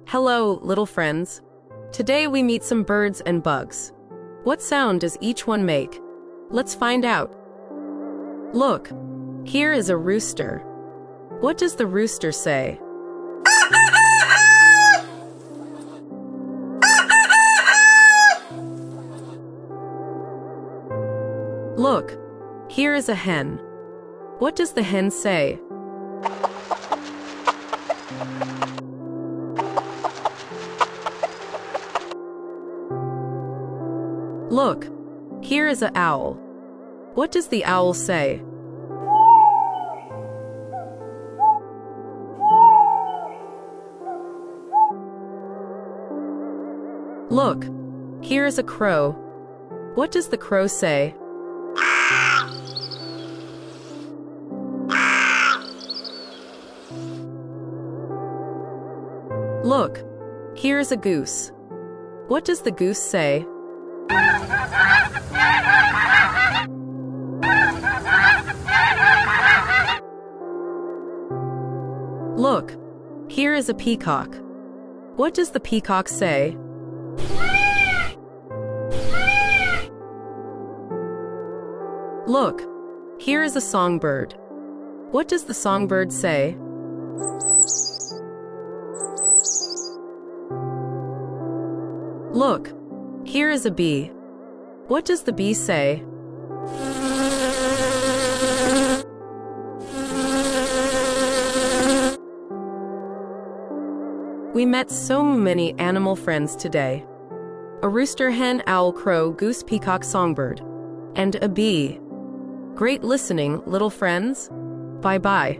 Hello, little friends. Today we meet some birds and bugs. What sound does each one make? Let's find out. Look, here is a rooster. What does the rooster say? Look, here is a hen. What does the hen say? Look, here is an owl. What does the owl say? Look, here is a crow. What does the crow say? Look, here is a goose. What does the goose say? Look, here is a peacock. What does the peacock say? Look, here is a songbird. What does the songbird say? Look, here is a bee. What does the bee say? We met so many animal friends today. A rooster, hen, owl, crow, goose, peacock, songbird, and a bee. Great listening, little friends. Bye-bye.